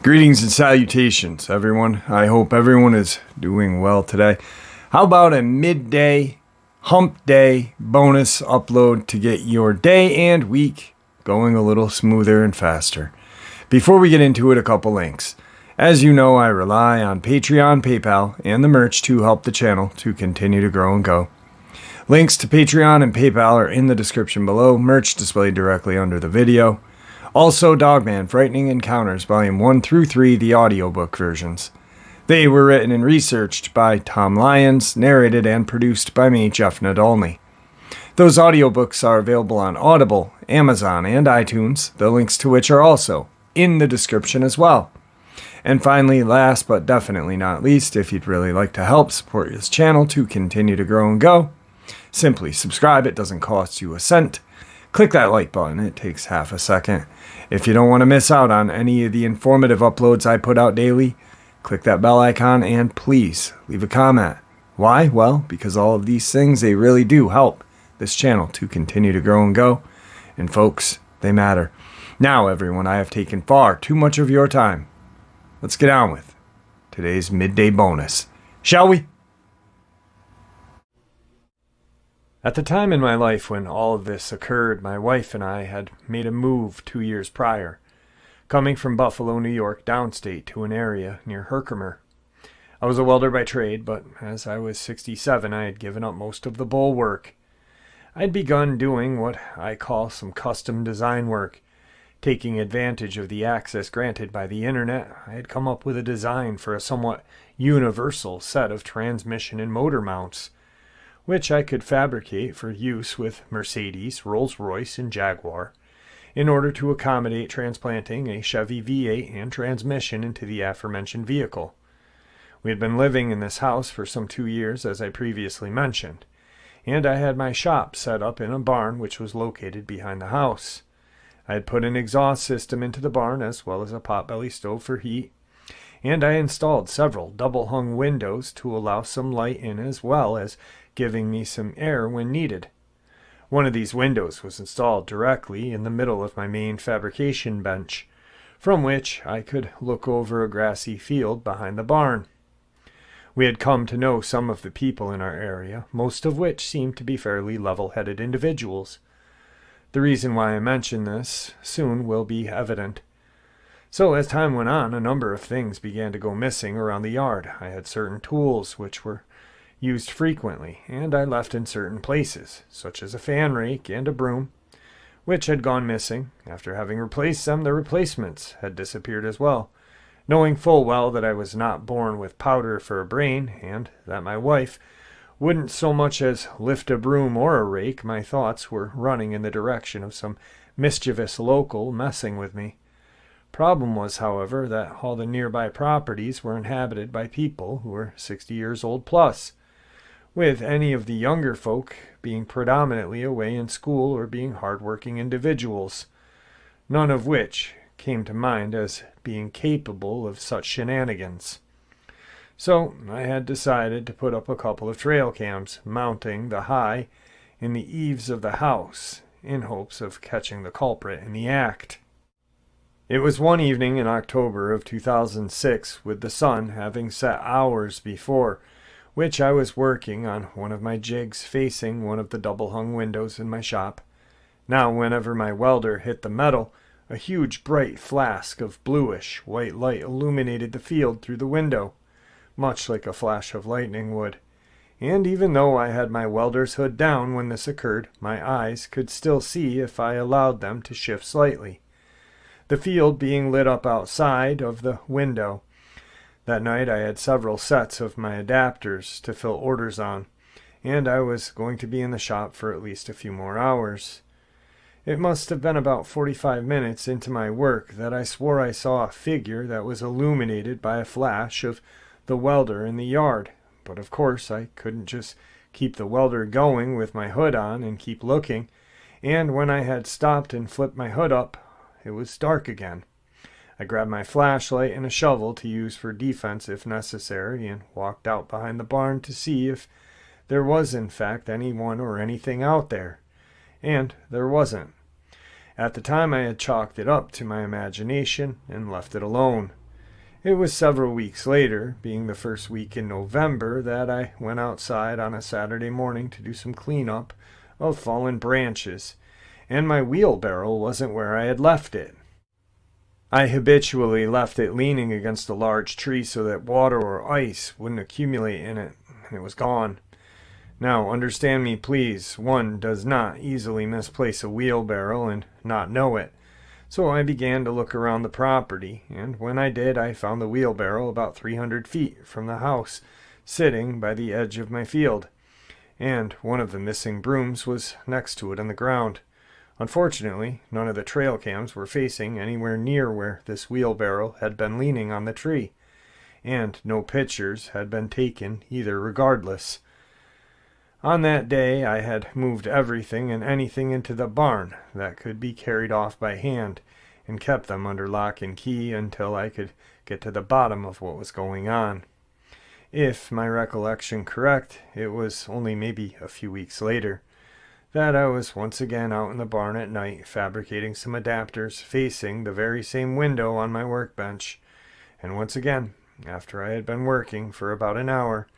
Greetings and salutations, everyone. I hope everyone is doing well today. How about a midday, hump day bonus upload to get your day and week going a little smoother and faster? Before we get into it, a couple links. As you know, I rely on Patreon, PayPal, and the merch to help the channel to continue to grow and go. Links to Patreon and PayPal are in the description below, merch displayed directly under the video. Also, Dogman, Frightening Encounters, Volume 1 through 3, the audiobook versions. They were written and researched by Tom Lyons, narrated and produced by me, Jeff Nadolny. Those audiobooks are available on Audible, Amazon, and iTunes, the links to which are also in the description as well. And finally, last but definitely not least, if you'd really like to help support this channel to continue to grow and go, simply subscribe. It doesn't cost you a cent. Click that like button. It takes half a second. If you don't want to miss out on any of the informative uploads I put out daily, click that bell icon and please leave a comment. Why? Well, because all of these things, they really do help this channel to continue to grow and go. And folks, they matter. Now, everyone, I have taken far too much of your time. Let's get on with today's midday bonus, shall we? At the time in my life when all of this occurred, my wife and I had made a move 2 years prior, coming from Buffalo, New York, downstate to an area near Herkimer. I was a welder by trade, but as I was 67, I had given up most of the bull work. I had begun doing what I call some custom design work. Taking advantage of the access granted by the internet, I had come up with a design for a somewhat universal set of transmission and motor mounts, which I could fabricate for use with Mercedes, Rolls-Royce, and Jaguar, in order to accommodate transplanting a Chevy V8 and transmission into the aforementioned vehicle. We had been living in this house for some 2 years, as I previously mentioned, and I had my shop set up in a barn which was located behind the house. I had put an exhaust system into the barn as well as a potbelly stove for heat, and I installed several double-hung windows to allow some light in as well as giving me some air when needed. One of these windows was installed directly in the middle of my main fabrication bench, from which I could look over a grassy field behind the barn. We had come to know some of the people in our area, most of which seemed to be fairly level-headed individuals. The reason why I mention this soon will be evident. So as time went on, a number of things began to go missing around the yard. I had certain tools which were used frequently, and I left in certain places, such as a fan rake and a broom, which had gone missing. After having replaced them, the replacements had disappeared as well. Knowing full well that I was not born with powder for a brain, and that my wife wouldn't so much as lift a broom or a rake, my thoughts were running in the direction of some mischievous local messing with me. Problem was, however, that all the nearby properties were inhabited by people who were 60 years old plus, with any of the younger folk being predominantly away in school or being hard-working individuals, none of which came to mind as being capable of such shenanigans. So I had decided to put up a couple of trail cams, mounting the high in the eaves of the house, in hopes of catching the culprit in the act. It was one evening in October of 2006, with the sun having set hours before, which I was working on one of my jigs facing one of the double-hung windows in my shop. Now, whenever my welder hit the metal, a huge bright flask of bluish white light illuminated the field through the window, much like a flash of lightning would. And even though I had my welder's hood down when this occurred, my eyes could still see if I allowed them to shift slightly. The field being lit up outside of the window. That night I had several sets of my adapters to fill orders on, and I was going to be in the shop for at least a few more hours. It must have been about 45 minutes into my work that I swore I saw a figure that was illuminated by a flash of the welder in the yard, but of course I couldn't just keep the welder going with my hood on and keep looking, and when I had stopped and flipped my hood up, it was dark again. I grabbed my flashlight and a shovel to use for defense if necessary, and walked out behind the barn to see if there was in fact anyone or anything out there. And there wasn't. At the time I had chalked it up to my imagination and left it alone. It was several weeks later, being the first week in November, that I went outside on a Saturday morning to do some cleanup of fallen branches, and my wheelbarrow wasn't where I had left it. I habitually left it leaning against a large tree so that water or ice wouldn't accumulate in it, and it was gone. Now, understand me please, one does not easily misplace a wheelbarrow and not know it. So I began to look around the property, and when I did, I found the wheelbarrow about 300 feet from the house, sitting by the edge of my field, and one of the missing brooms was next to it on the ground. Unfortunately, none of the trail cams were facing anywhere near where this wheelbarrow had been leaning on the tree, and no pictures had been taken either regardless. On that day I had moved everything and anything into the barn that could be carried off by hand, and kept them under lock and key until I could get to the bottom of what was going on. If my recollection correct, it was only maybe a few weeks later that I was once again out in the barn at night fabricating some adapters facing the very same window on my workbench, and once again, after I had been working for about an hour,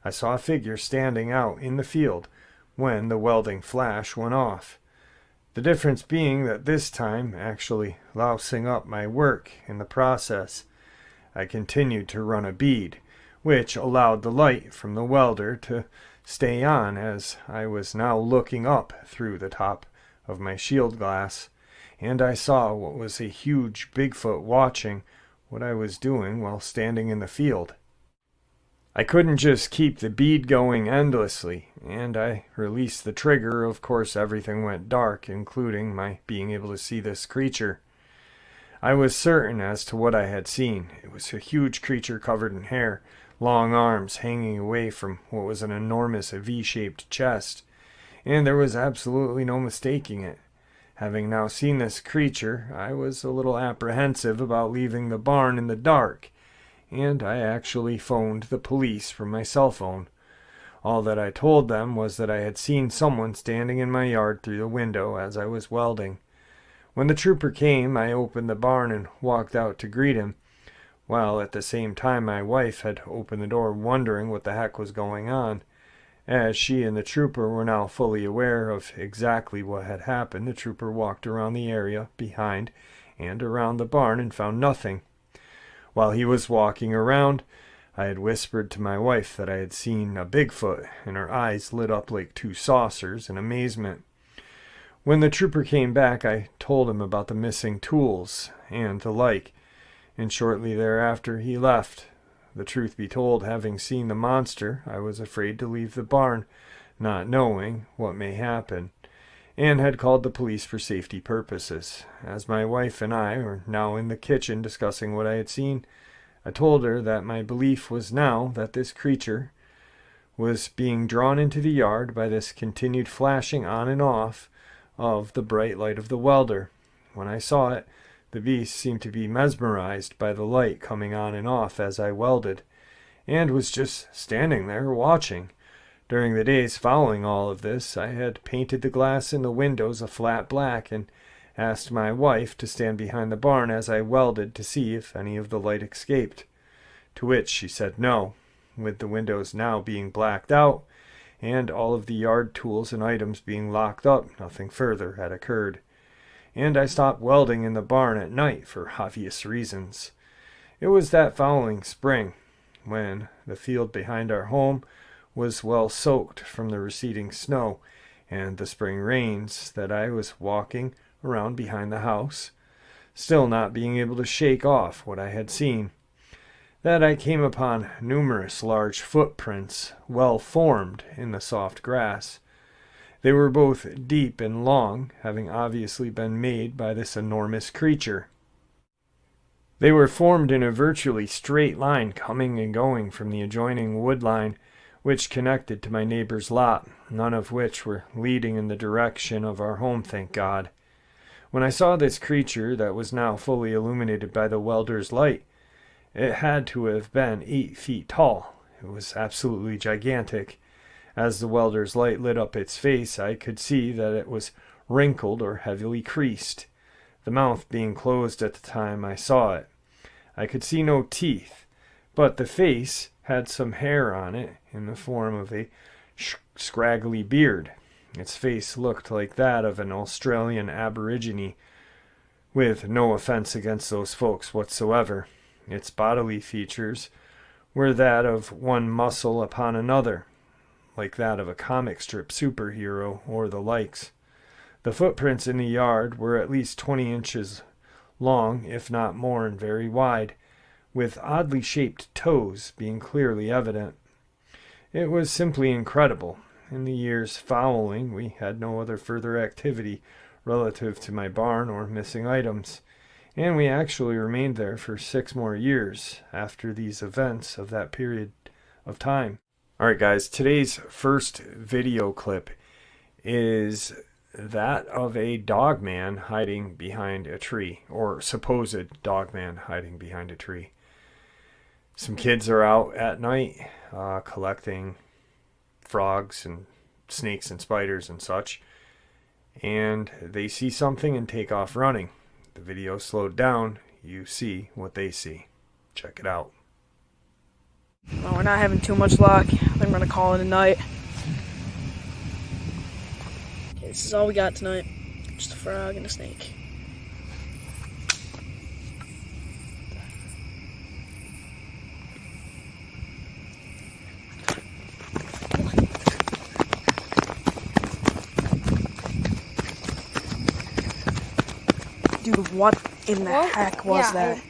I saw a figure standing out in the field when the welding flash went off. The difference being that this time, actually lousing up my work in the process, I continued to run a bead, which allowed the light from the welder to stay on as I was now looking up through the top of my shield glass, and I saw what was a huge Bigfoot watching what I was doing while standing in the field. I couldn't just keep the bead going endlessly, and I released the trigger. Of course, everything went dark, including my being able to see this creature. I was certain as to what I had seen. It was a huge creature covered in hair, long arms hanging away from what was an enormous V-shaped chest, and there was absolutely no mistaking it. Having now seen this creature, I was a little apprehensive about leaving the barn in the dark, and I actually phoned the police from my cell phone. All that I told them was that I had seen someone standing in my yard through the window as I was welding. When the trooper came, I opened the barn and walked out to greet him, while at the same time my wife had opened the door wondering what the heck was going on. As she and the trooper were now fully aware of exactly what had happened, the trooper walked around the area behind and around the barn and found nothing. While he was walking around, I had whispered to my wife that I had seen a Bigfoot, and her eyes lit up like two saucers in amazement. When the trooper came back, I told him about the missing tools and the like, and shortly thereafter he left. The truth be told, having seen the monster, I was afraid to leave the barn, not knowing what may happen, and had called the police for safety purposes. As my wife and I were now in the kitchen discussing what I had seen, I told her that my belief was now that this creature was being drawn into the yard by this continued flashing on and off of the bright light of the welder. When I saw it, the beast seemed to be mesmerized by the light coming on and off as I welded, and was just standing there watching. During the days following all of this, I had painted the glass in the windows a flat black and asked my wife to stand behind the barn as I welded to see if any of the light escaped, to which she said no. With the windows now being blacked out and all of the yard tools and items being locked up, nothing further had occurred, and I stopped welding in the barn at night for obvious reasons. It was that following spring, when the field behind our home was well soaked from the receding snow and the spring rains, that I was walking around behind the house, still not being able to shake off what I had seen, that I came upon numerous large footprints well formed in the soft grass. They were both deep and long, having obviously been made by this enormous creature. They were formed in a virtually straight line coming and going from the adjoining wood line which connected to my neighbor's lot, none of which were leading in the direction of our home, thank God. When I saw this creature that was now fully illuminated by the welder's light, it had to have been 8 feet tall. It was absolutely gigantic. As the welder's light lit up its face, I could see that it was wrinkled or heavily creased, the mouth being closed at the time I saw it. I could see no teeth, but the face had some hair on it in the form of a scraggly beard. Its face looked like that of an Australian aborigine, with no offense against those folks whatsoever. Its bodily features were that of one muscle upon another, like that of a comic strip superhero or the likes. The footprints in the yard were at least 20 inches long, if not more, and very wide, with oddly shaped toes being clearly evident. It was simply incredible. In the years following, we had no other further activity relative to my barn or missing items, and we actually remained there for 6 more years after these events of that period of time. Alright guys, today's first video clip is that of a dogman hiding behind a tree, or supposed dogman hiding behind a tree. Some kids are out at night collecting frogs and snakes and spiders and such, and they see something and take off running. The video slowed down. You see what they see. Check it out. Well, we're not having too much luck. I think we're gonna call it a night. Okay, this is all we got tonight. Just a frog and a snake. Dude, what in the heck was that?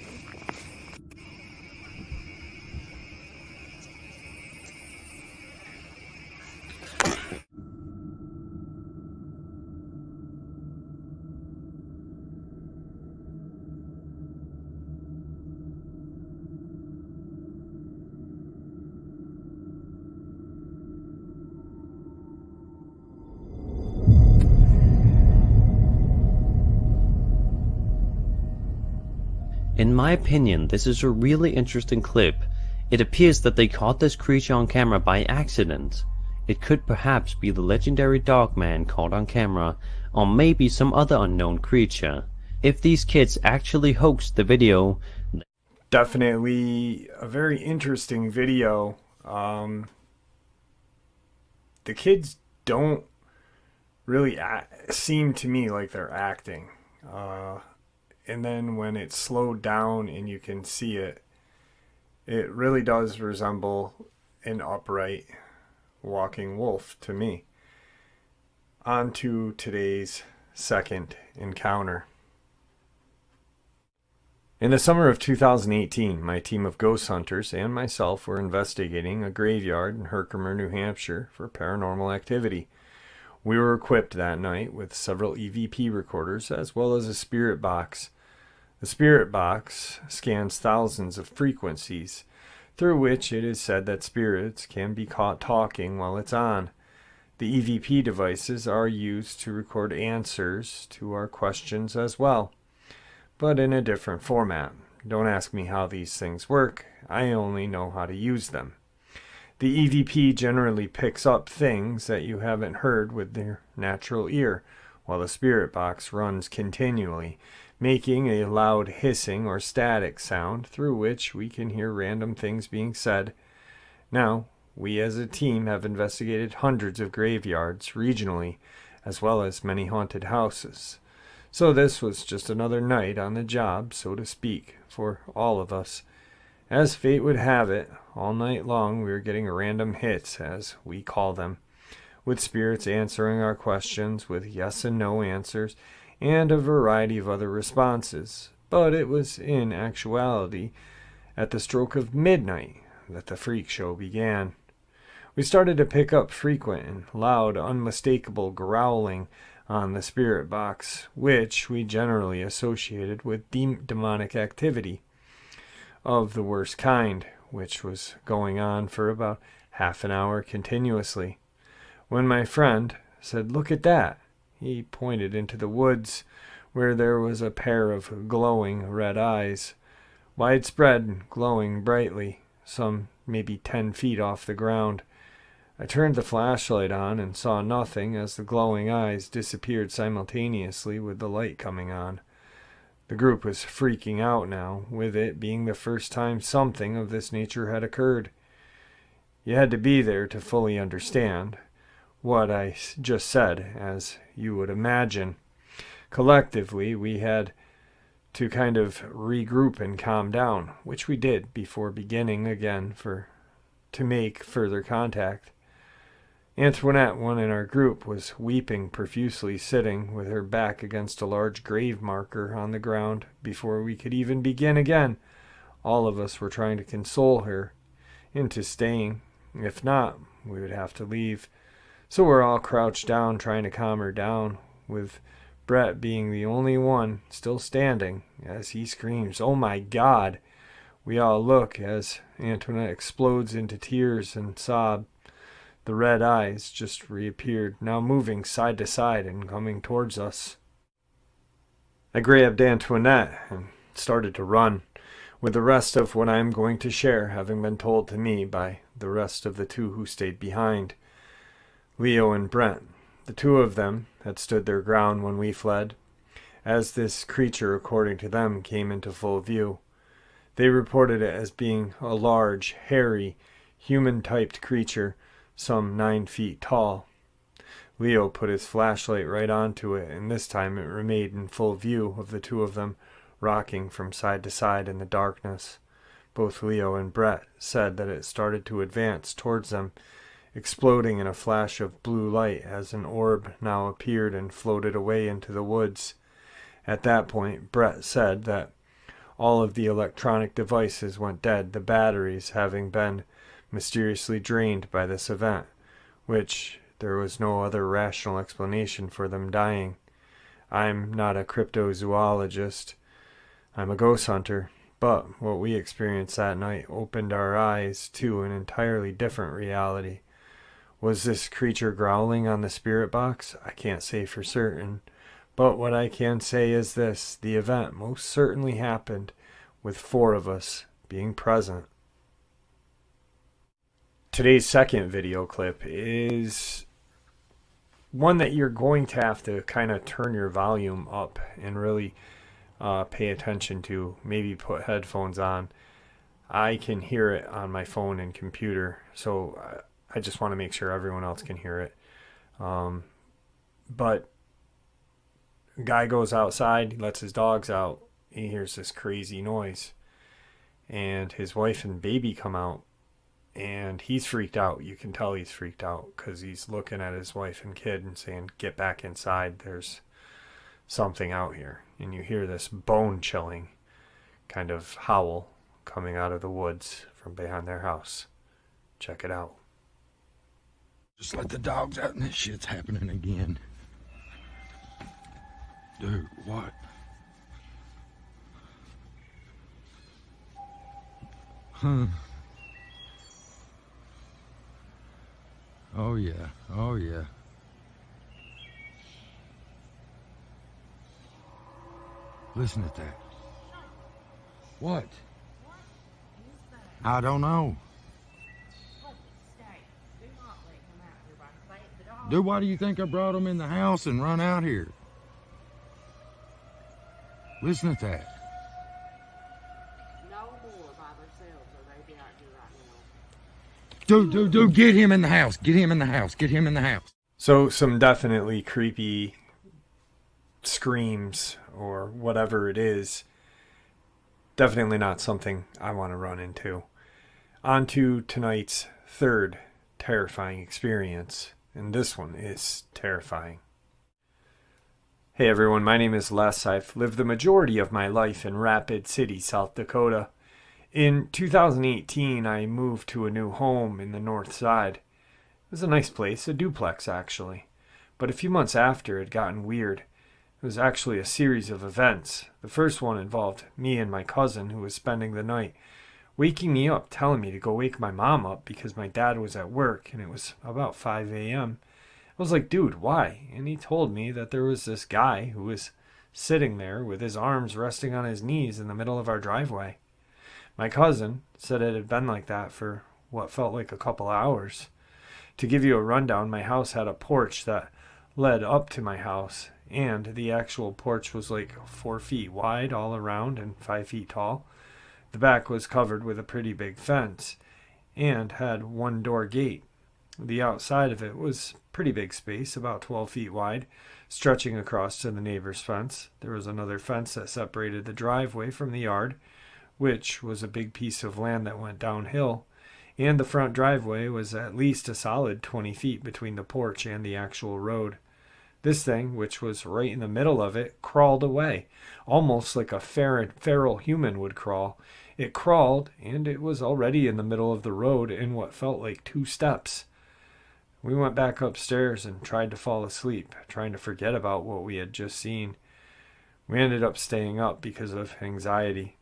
In my opinion, this is a really interesting clip. It appears that they caught this creature on camera by accident. It could perhaps be the legendary Dogman caught on camera, or maybe some other unknown creature. If these kids actually hoaxed the video... Definitely a very interesting video. The kids don't really seem to me like they're acting. And then when it's slowed down and you can see it, it really does resemble an upright walking wolf to me. On to today's second encounter. In the summer of 2018, my team of ghost hunters and myself were investigating a graveyard in Herkimer, New Hampshire for paranormal activity. We were equipped that night with several EVP recorders as well as a spirit box. The spirit box scans thousands of frequencies, through which it is said that spirits can be caught talking while it's on. The EVP devices are used to record answers to our questions as well, but in a different format. Don't ask me how these things work, I only know how to use them. The EVP generally picks up things that you haven't heard with your natural ear, while the spirit box runs continually, making a loud hissing or static sound through which we can hear random things being said. Now, we as a team have investigated hundreds of graveyards regionally, as well as many haunted houses. So this was just another night on the job, so to speak, for all of us. As fate would have it, all night long we were getting random hits, as we call them, with spirits answering our questions with yes and no answers, and a variety of other responses. But it was in actuality at the stroke of midnight that the freak show began. We started to pick up frequent and loud, unmistakable growling on the spirit box, which we generally associated with demonic activity of the worst kind, which was going on for about half an hour continuously. When my friend said, "Look at that," he pointed into the woods where there was a pair of glowing red eyes, widespread and glowing brightly, some maybe 10 feet off the ground. I turned the flashlight on and saw nothing as the glowing eyes disappeared simultaneously with the light coming on. The group was freaking out now, with it being the first time something of this nature had occurred. You had to be there to fully understand what I just said, as you would imagine. Collectively, we had to kind of regroup and calm down, which we did before beginning again to make further contact. Antoinette, one in our group, was weeping profusely, sitting with her back against a large grave marker on the ground before we could even begin again. All of us were trying to console her into staying. If not, we would have to leave. So we're all crouched down trying to calm her down, with Brett being the only one still standing as he screams, "Oh my God!" We all look as Antoinette explodes into tears and sob. The red eyes just reappeared, now moving side to side and coming towards us. I grabbed Antoinette and started to run, with the rest of what I am going to share having been told to me by the rest of the two who stayed behind. Leo and Brent, the two of them, had stood their ground when we fled, as this creature, according to them, came into full view. They reported it as being a large, hairy, human-typed creature, some 9 feet tall. Leo put his flashlight right onto it, and this time it remained in full view of the two of them, rocking from side to side in the darkness. Both Leo and Brett said that it started to advance towards them, exploding in a flash of blue light as an orb now appeared and floated away into the woods. At that point, Brett said that all of the electronic devices went dead, the batteries having been mysteriously drained by this event, which there was no other rational explanation for them dying. I'm not a cryptozoologist. I'm a ghost hunter, but what we experienced that night opened our eyes to an entirely different reality. Was this creature growling on the spirit box? I can't say for certain, but what I can say is this: the event most certainly happened with 4 of us being present. Today's second video clip is one that you're going to have to kind of turn your volume up and really pay attention to. Maybe put headphones on. I can hear it on my phone and computer, so I just want to make sure everyone else can hear it. But a guy goes outside, he lets his dogs out, he hears this crazy noise, and his wife and baby come out. And he's freaked out. You can tell he's freaked out because he's looking at his wife and kid and saying, "Get back inside. There's something out here." And you hear this bone-chilling kind of howl coming out of the woods from behind their house. Check it out. Just let the dogs out and this shit's happening again. Dude, what? Huh. Oh yeah, oh yeah. Listen to that. What? I don't know. Dude, why do you think I brought them in the house and run out here? Listen to that. No more by themselves, or they be out here right now. Dude, get him in the house. Get him in the house. Get him in the house. So some definitely creepy screams or whatever it is. Definitely not something I want to run into. On to tonight's third terrifying experience. And this one is terrifying. Hey everyone, my name is Les. I've lived the majority of my life in Rapid City, South Dakota. In 2018, I moved to a new home in the north side. It was a nice place, a duplex actually. But a few months after, it had gotten weird. It was actually a series of events. The first one involved me and my cousin, who was spending the night, waking me up, telling me to go wake my mom up because my dad was at work, and it was about 5 a.m. I was like, "Dude, why?" And he told me that there was this guy who was sitting there with his arms resting on his knees in the middle of our driveway. My cousin said it had been like that for what felt like a couple hours. To give you a rundown, my house had a porch that led up to my house, and the actual porch was like 4 feet wide all around and 5 feet tall. The back was covered with a pretty big fence and had one door gate. The outside of it was pretty big space, about 12 feet wide, stretching across to the neighbor's fence. There was another fence that separated the driveway from the yard, which was a big piece of land that went downhill, and the front driveway was at least a solid 20 feet between the porch and the actual road. This thing, which was right in the middle of it, crawled away, almost like a feral human would crawl. It crawled, and it was already in the middle of the road in what felt like 2 steps. We went back upstairs and tried to fall asleep, trying to forget about what we had just seen. We ended up staying up because of anxiety.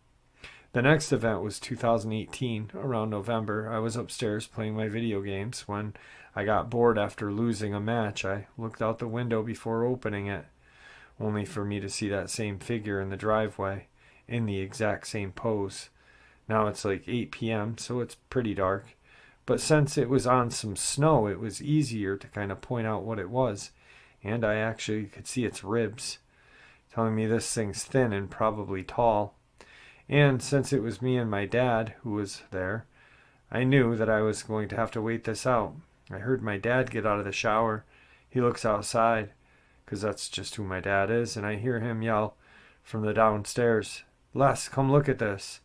The next event was 2018, around November. I was upstairs playing my video games. When I got bored after losing a match, I looked out the window before opening it, only for me to see that same figure in the driveway, in the exact same pose. Now it's like 8 p.m., so it's pretty dark. But since it was on some snow, it was easier to kind of point out what it was. And I actually could see its ribs, telling me this thing's thin and probably tall. And since it was me and my dad who was there, I knew that I was going to have to wait this out. I heard my dad get out of the shower. He looks outside, because that's just who my dad is, and I hear him yell from the downstairs, "Les, come look at this."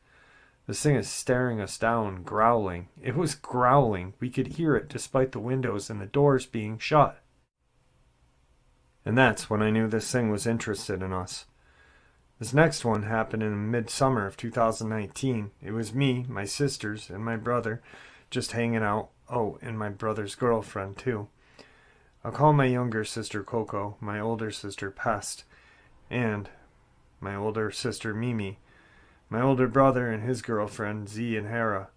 This thing is staring us down, growling. It was growling. We could hear it despite the windows and the doors being shut. And that's when I knew this thing was interested in us. This next one happened in midsummer of 2019. It was me, my sisters, and my brother just hanging out. Oh, and my brother's girlfriend, too. I'll call my younger sister Coco, my older sister Pest, and my older sister Mimi. My older brother and his girlfriend, Z and Hera.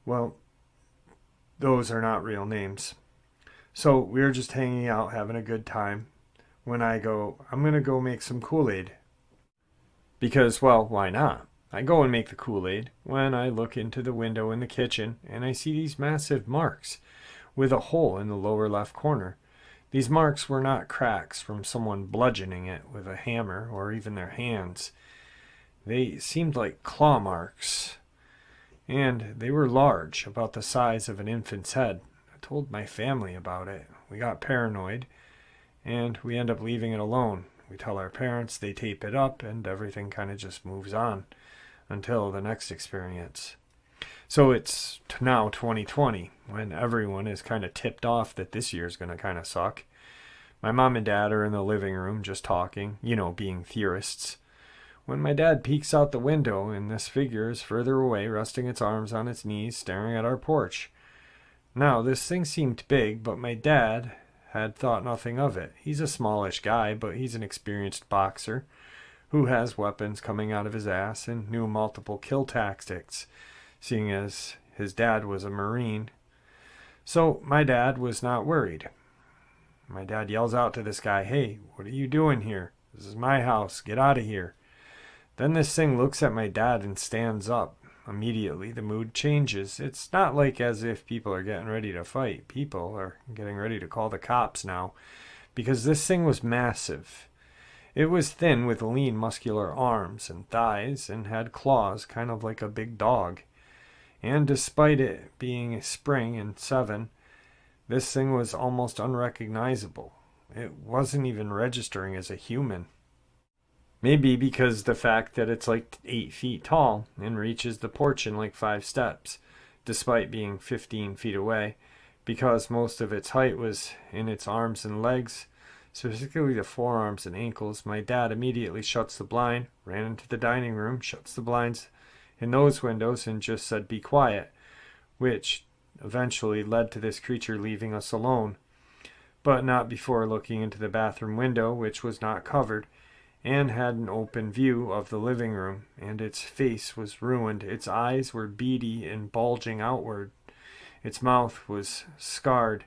Well, those are not real names. So we were just hanging out, having a good time, when I go, I'm going to go make some Kool-Aid. Because, well, why not? I go and make the Kool-Aid when I look into the window in the kitchen and I see these massive marks with a hole in the lower left corner. These marks were not cracks from someone bludgeoning it with a hammer or even their hands. They seemed like claw marks, and they were large, about the size of an infant's head. I told my family about it. We got paranoid, and we end up leaving it alone. We tell our parents, they tape it up, and everything kind of just moves on until the next experience. So it's now 2020, when everyone is kind of tipped off that this year's going to kind of suck. My mom and dad are in the living room just talking, being theorists. When my dad peeks out the window and this figure is further away, resting its arms on its knees, staring at our porch. Now, this thing seemed big, but my dad had thought nothing of it. He's a smallish guy, but he's an experienced boxer who has weapons coming out of his ass and knew multiple kill tactics, seeing as his dad was a Marine. So my dad was not worried. My dad yells out to this guy, "Hey, what are you doing here? This is my house. Get out of here." Then this thing looks at my dad and stands up. Immediately, the mood changes. It's not like as if people are getting ready to fight. People are getting ready to call the cops now, because this thing was massive. It was thin with lean, muscular arms and thighs and had claws, kind of like a big dog. And despite it being spring and 7, this thing was almost unrecognizable. It wasn't even registering as a human. Maybe because the fact that it's like 8 feet tall and reaches the porch in like 5 steps, despite being 15 feet away, because most of its height was in its arms and legs, specifically the forearms and ankles. My dad immediately shuts the blind, ran into the dining room, shuts the blinds in those windows, and just said, "Be quiet," which eventually led to this creature leaving us alone, but not before looking into the bathroom window, which was not covered, and had an open view of the living room, and its face was ruined. Its eyes were beady and bulging outward. Its mouth was scarred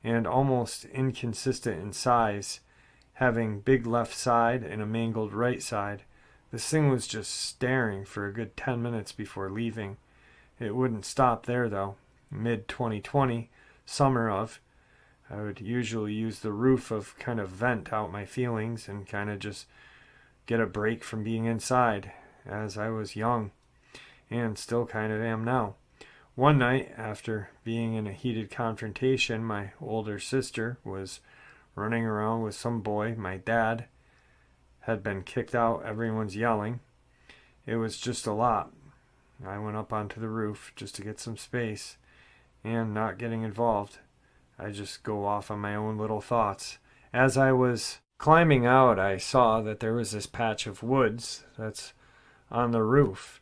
and almost inconsistent in size, having big left side and a mangled right side. This thing was just staring for a good 10 minutes before leaving. It wouldn't stop there, though. Mid-2020, summer of, I would usually use the roof of kind of vent out my feelings and kind of just get a break from being inside as I was young and still kind of am now. One night, after being in a heated confrontation, my older sister was running around with some boy. My dad had been kicked out. Everyone's yelling. It was just a lot. I went up onto the roof just to get some space, and not getting involved, I just go off on my own little thoughts. As I was climbing out, I saw that there was this patch of woods that's on the roof.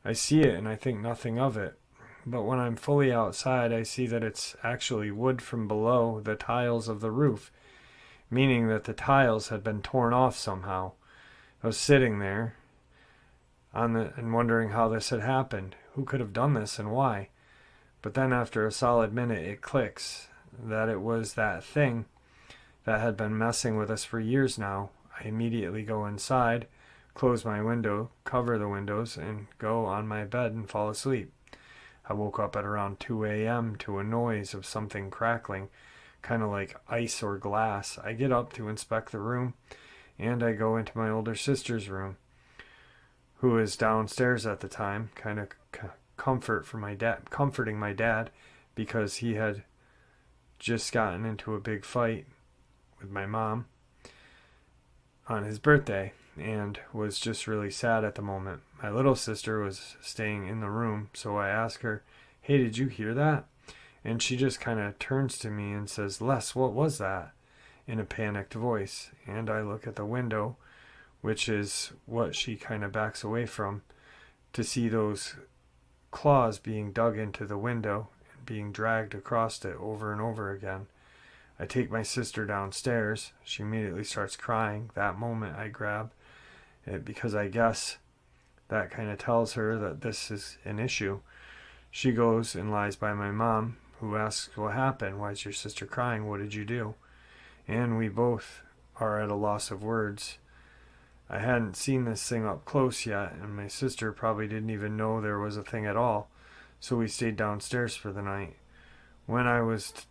I see it and I think nothing of it. But when I'm fully outside, I see that it's actually wood from below the tiles of the roof, meaning that the tiles had been torn off somehow. I was sitting there and wondering how this had happened. Who could have done this and why? But then after a solid minute, it clicks that it was that thing that had been messing with us for years now. I immediately go inside, close my window, cover the windows, and go on my bed and fall asleep. I woke up at around 2 a.m. to a noise of something crackling, kind of like ice or glass. I get up to inspect the room, and I go into my older sister's room, who is downstairs at the time, kind of comforting my dad because he had just gotten into a big fight with my mom on his birthday and was just really sad at the moment. My little sister was staying in the room, so I asked her, "Hey, did you hear that?" And she just kind of turns to me and says, "Les, what was that?" in a panicked voice. And I look at the window, which is what she kind of backs away from, to see those claws being dug into the window and being dragged across it over and over again. I take my sister downstairs. She immediately starts crying. That moment I grab it because I guess that kind of tells her that this is an issue. She goes and lies by my mom, who asks, "What happened? Why is your sister crying? What did you do?" And we both are at a loss of words. I hadn't seen this thing up close yet, and my sister probably didn't even know there was a thing at all, so we stayed downstairs for the night. When I was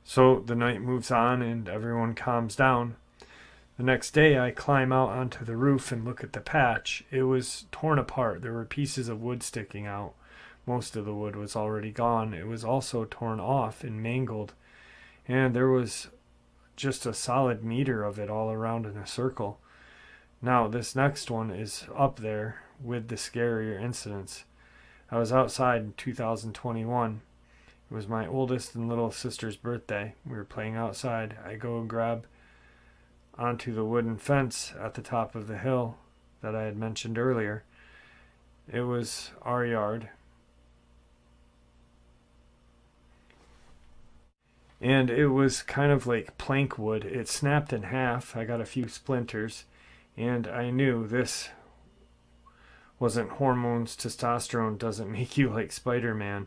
So the night moves on and everyone calms down. The next day I climb out onto the roof and look at the patch. It was torn apart. There were pieces of wood sticking out. Most of the wood was already gone. It was also torn off and mangled. And there was just a solid meter of it all around in a circle. Now this next one is up there with the scarier incidents. I was outside in 2021. It was my oldest and little sister's birthday. We were playing outside. I go and grab onto the wooden fence at the top of the hill that I had mentioned earlier. It was our yard. And it was kind of like plank wood. It snapped in half. I got a few splinters. And I knew this wasn't hormones. Testosterone doesn't make you like Spider-Man,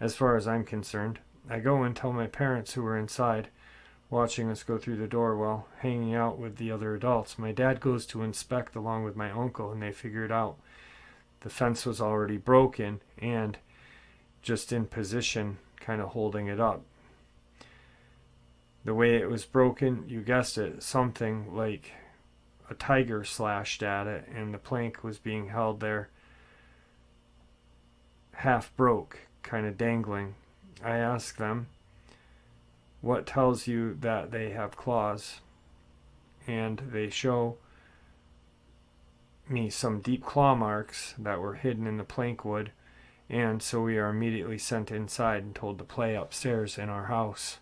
as far as I'm concerned. I go and tell my parents, who were inside, watching us go through the door while hanging out with the other adults. My dad goes to inspect along with my uncle, and they figured out the fence was already broken and just in position, kind of holding it up. The way it was broken, you guessed it, something like a tiger slashed at it, and the plank was being held there half broke, kind of dangling. I asked them, "What tells you that they have claws?" And they show me some deep claw marks that were hidden in the plank wood, and so we are immediately sent inside and told to play upstairs in our house.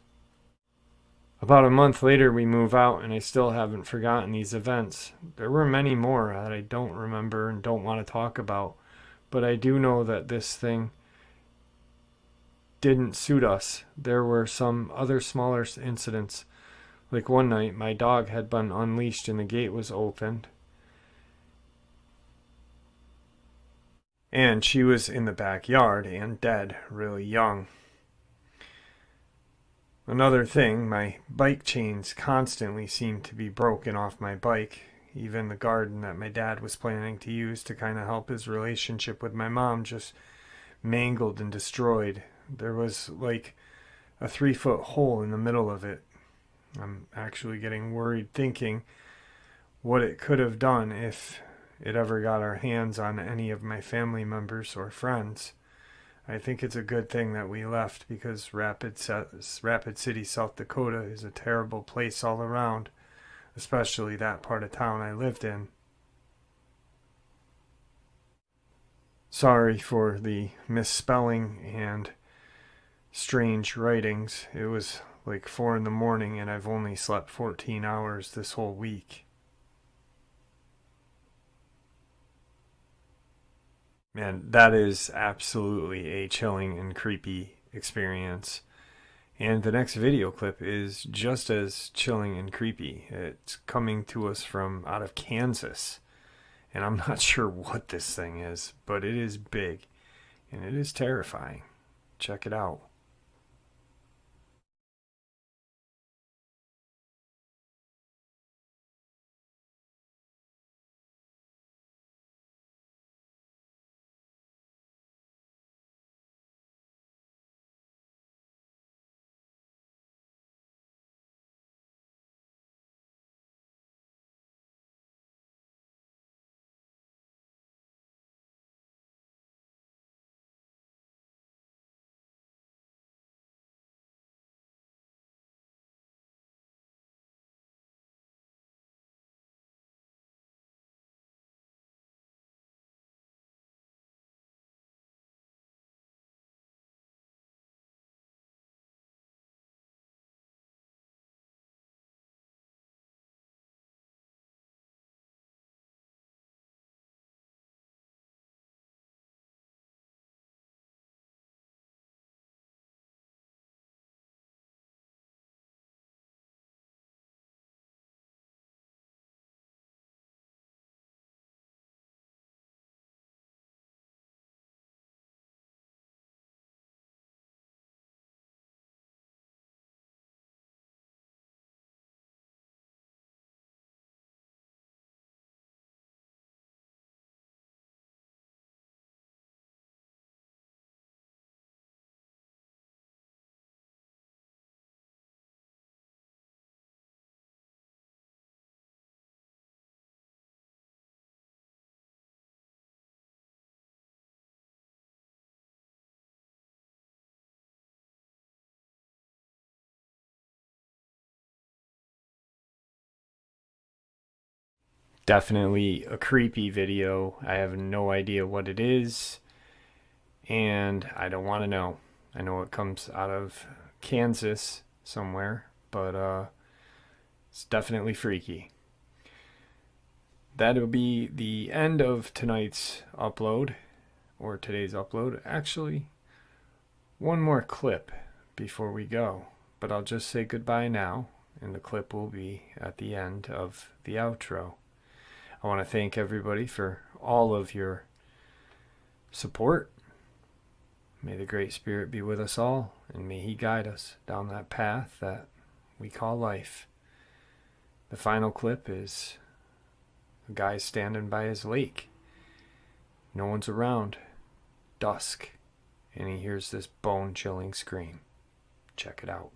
About a month later we move out, and I still haven't forgotten these events. There were many more that I don't remember and don't want to talk about, but I do know that this thing didn't suit us. There were some other smaller incidents. Like one night, my dog had been unleashed and the gate was opened. And she was in the backyard and dead, really young. Another thing, my bike chains constantly seemed to be broken off my bike. Even the garden that my dad was planning to use to kind of help his relationship with my mom just mangled and destroyed. There was like a 3-foot hole in the middle of it. I'm actually getting worried thinking what it could have done if it ever got our hands on any of my family members or friends. I think it's a good thing that we left, because Rapid City, South Dakota is a terrible place all around, especially that part of town I lived in. Sorry for the misspelling and strange writings. It was like 4 in the morning and I've only slept 14 hours this whole week. Man, that is absolutely a chilling and creepy experience. And the next video clip is just as chilling and creepy. It's coming to us from out of Kansas. And I'm not sure what this thing is, but it is big and it is terrifying. Check it out. Definitely a creepy video. I have no idea what it is, and I don't want to know. I know it comes out of Kansas somewhere, but it's definitely freaky. That'll be the end of tonight's upload, or today's upload. Actually, one more clip before we go, but I'll just say goodbye now, and the clip will be at the end of the outro. I want to thank everybody for all of your support. May the Great Spirit be with us all, and may He guide us down that path that we call life. The final clip is a guy standing by his lake. No one's around. Dusk. And he hears this bone-chilling scream. Check it out.